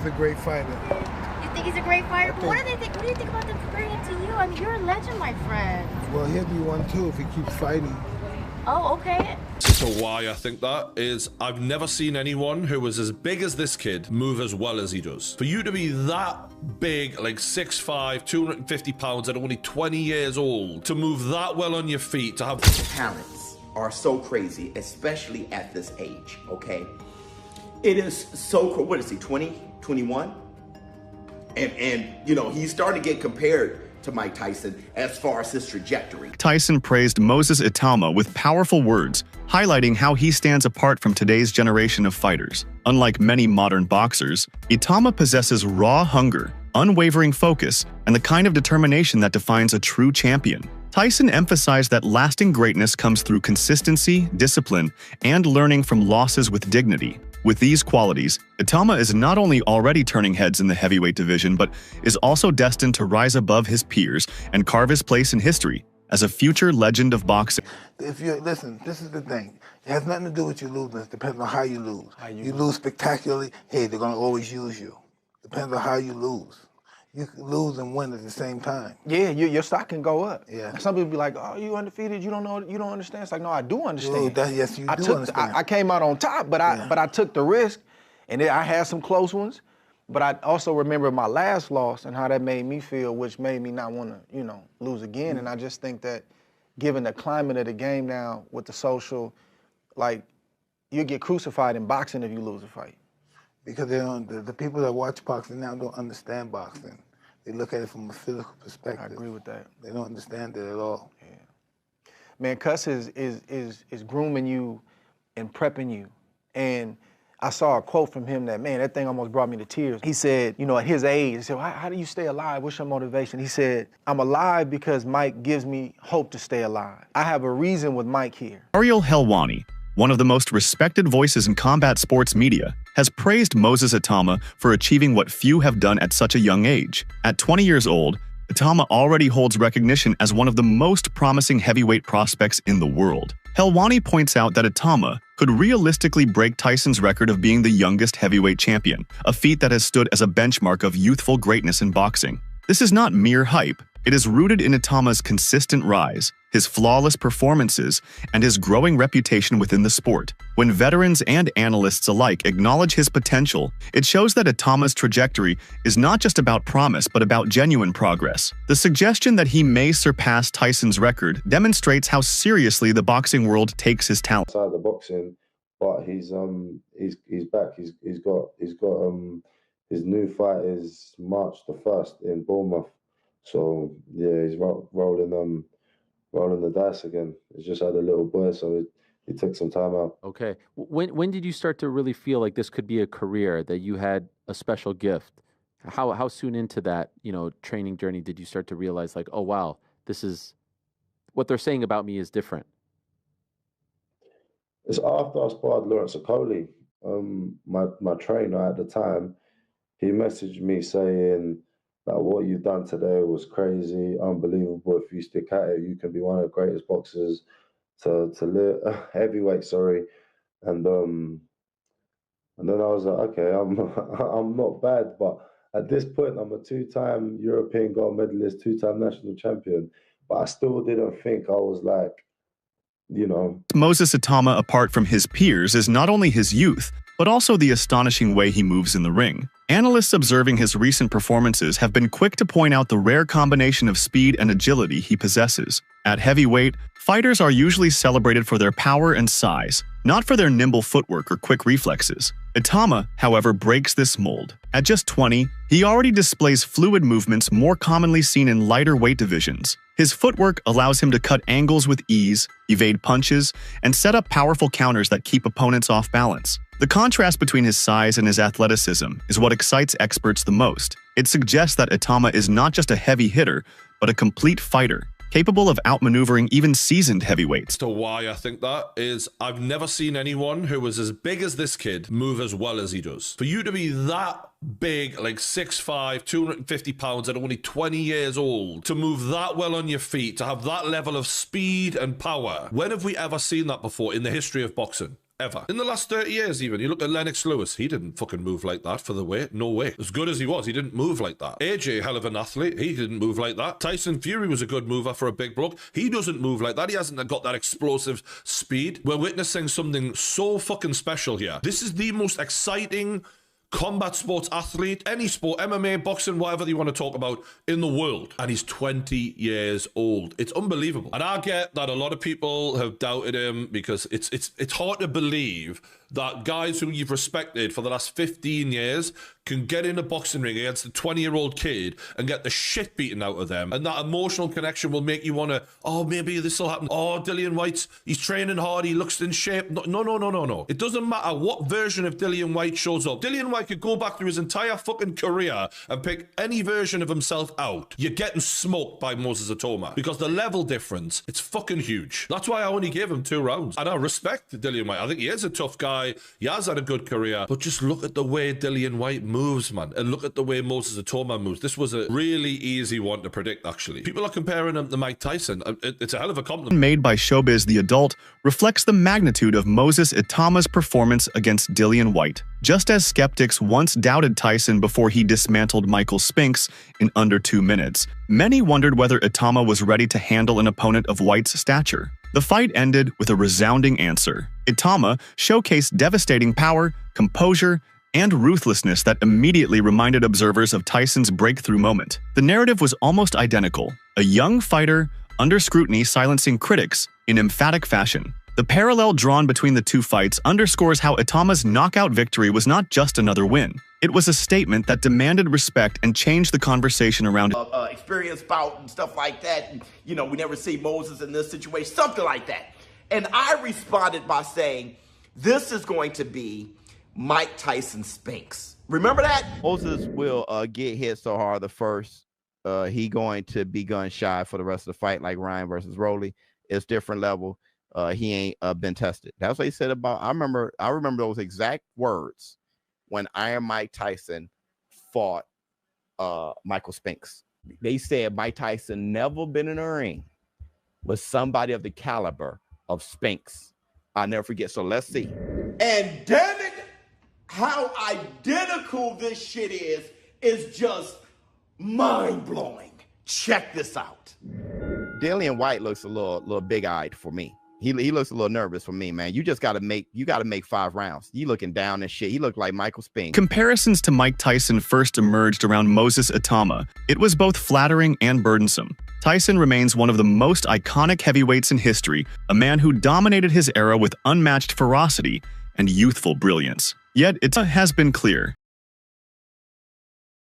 a great fighter. You think he's a great fighter? But what do they think? What do you think about them comparing him to you? I mean, you're a legend, my friend. Well, he'll be one too if he keeps fighting. Oh, okay. So why I think that is I've never seen anyone who was as big as this kid move as well as he does. For you to be that big, like 6'5", 250 pounds at only 20 years old, to move that well on your feet, to have talents are so crazy, especially at this age, okay? It is so cool. What is he, 20, 21? And you know, he's starting to get compared to Mike Tyson as far as his trajectory. Tyson praised Moses Itauma with powerful words, highlighting how he stands apart from today's generation of fighters. Unlike many modern boxers, Itauma possesses raw hunger, unwavering focus, and the kind of determination that defines a true champion. Tyson emphasized that lasting greatness comes through consistency, discipline, and learning from losses with dignity. With these qualities, Itauma is not only already turning heads in the heavyweight division, but is also destined to rise above his peers and carve his place in history as a future legend of boxing. If you listen, this is the thing. It has nothing to do with you losing. It depends on how you lose. You lose spectacularly, hey, they're gonna always use you. Depends on how you lose. You can lose and win at the same time. Yeah, your stock can go up. Yeah. Some people be like, "Oh, you undefeated. You don't know. You don't understand." It's like, no, I do understand. Yes, you do understand. I came out on top, but I took the risk, and I had some close ones. But I also remember my last loss and how that made me feel, which made me not want to, lose again. And I just think that, given the climate of the game now with the social, like, you get crucified in boxing if you lose a fight. Because they don't, the people that watch boxing now don't understand boxing. They look at it from a physical perspective. I agree with that. They don't understand it at all. Yeah. Man, Cuss is grooming you and prepping you. And I saw a quote from him that thing almost brought me to tears. He said, at his age, he said, how do you stay alive? What's your motivation? He said, I'm alive because Mike gives me hope to stay alive. I have a reason with Mike here. Ariel Helwani, one of the most respected voices in combat sports media, has praised Moses Itauma for achieving what few have done at such a young age. At 20 years old, Itauma already holds recognition as one of the most promising heavyweight prospects in the world. Helwani points out that Itauma could realistically break Tyson's record of being the youngest heavyweight champion, a feat that has stood as a benchmark of youthful greatness in boxing. This is not mere hype. It is rooted in Itauma's consistent rise, his flawless performances, and his growing reputation within the sport. When veterans and analysts alike acknowledge his potential, it shows that Itauma's trajectory is not just about promise but about genuine progress. The suggestion that he may surpass Tyson's record demonstrates how seriously the boxing world takes his talent. Outside the boxing, but he's back. He's got his new fight is March the 1st in Bournemouth. So yeah, he's rolling the dice again. He's just had a little boy, so he took some time out. Okay. When did you start to really feel like this could be a career, that you had a special gift? How soon into that, training journey did you start to realize, like, oh wow, this is what they're saying about me is different? It's after I sparred Lawrence Okoli, my trainer at the time. He messaged me saying that what you've done today was crazy, unbelievable. If you stick at it, you can be one of the greatest boxers to live, heavyweight, sorry. And then I was like, okay, I'm not bad, but at this point, I'm a 2-time European gold medalist, 2-time national champion, but I still didn't think I was like, Moses Itauma, apart from his peers, is not only his youth, but also the astonishing way he moves in the ring. Analysts observing his recent performances have been quick to point out the rare combination of speed and agility he possesses. At heavyweight, fighters are usually celebrated for their power and size, not for their nimble footwork or quick reflexes. Itauma, however, breaks this mold. At just 20, he already displays fluid movements more commonly seen in lighter weight divisions. His footwork allows him to cut angles with ease, evade punches, and set up powerful counters that keep opponents off balance. The contrast between his size and his athleticism is what excites experts the most. It suggests that Itauma is not just a heavy hitter, but a complete fighter, capable of outmaneuvering even seasoned heavyweights. So why I think that is I've never seen anyone who was as big as this kid move as well as he does. For you to be that big, like 6'5", 250 pounds at only 20 years old, to move that well on your feet, to have that level of speed and power. When have we ever seen that before in the history of boxing? ever. In the last 30 years even, you look at Lennox Lewis, he didn't fucking move like that for the weight. No way. As good as he was, he didn't move like that. AJ, hell of an athlete, he didn't move like that. Tyson Fury was a good mover for a big bloke. He doesn't move like that. He hasn't got that explosive speed. We're witnessing something so fucking special here. This is the most exciting combat sports athlete, any sport, MMA, boxing, whatever you want to talk about in the world. And he's 20 years old. It's unbelievable. And I get that a lot of people have doubted him because it's hard to believe that guys who you've respected for the last 15 years can get in a boxing ring against a 20-year-old kid and get the shit beaten out of them. And that emotional connection will make you want to, oh, maybe this will happen. Oh, Dillian White's, he's training hard, he looks in shape. No. It doesn't matter what version of Dillian White shows up. Dillian White could go back through his entire fucking career and pick any version of himself out. You're getting smoked by Moses Itauma because the level difference, it's fucking huge. That's why I only gave him 2 rounds. And I respect Dillian White. I think he is a tough guy. He has had a good career, but just look at the way Dillian White moves, man, and look at the way Moses Itauma moves. This was a really easy one to predict, actually. People are comparing him to Mike Tyson. It's a hell of a compliment. Made by Showbiz The Adult reflects the magnitude of Moses Itauma's performance against Dillian White. Just as skeptics once doubted Tyson before he dismantled Michael Spinks in under 2 minutes, many wondered whether Itauma was ready to handle an opponent of White's stature. The fight ended with a resounding answer. Itauma showcased devastating power, composure, and ruthlessness that immediately reminded observers of Tyson's breakthrough moment. The narrative was almost identical, a young fighter under scrutiny silencing critics in emphatic fashion. The parallel drawn between the two fights underscores how Itauma's knockout victory was not just another win. It was a statement that demanded respect and changed the conversation around experience bout and stuff like that. And, you know, we never see Moses in this situation, something like that. And I responded by saying, this is going to be Mike Tyson Spinks. Remember that? Moses will get hit so hard the first. He going to be gun shy for the rest of the fight, like Ryan versus Rolly. It's different level. He ain't been tested. That's what he said about. I remember those exact words when Iron Mike Tyson fought Michael Spinks. They said Mike Tyson never been in a ring with somebody of the caliber of Spinks. I'll never forget. So let's see. And damn it, how identical this shit is just mind-blowing. Check this out. Dillian White looks a little big-eyed for me. He looks a little nervous for me, man. You gotta make 5 rounds. You looking down and shit. He looked like Michael Spinks. Comparisons to Mike Tyson first emerged around Moses Itauma. It was both flattering and burdensome. Tyson remains one of the most iconic heavyweights in history, a man who dominated his era with unmatched ferocity and youthful brilliance. Yet it has been clear,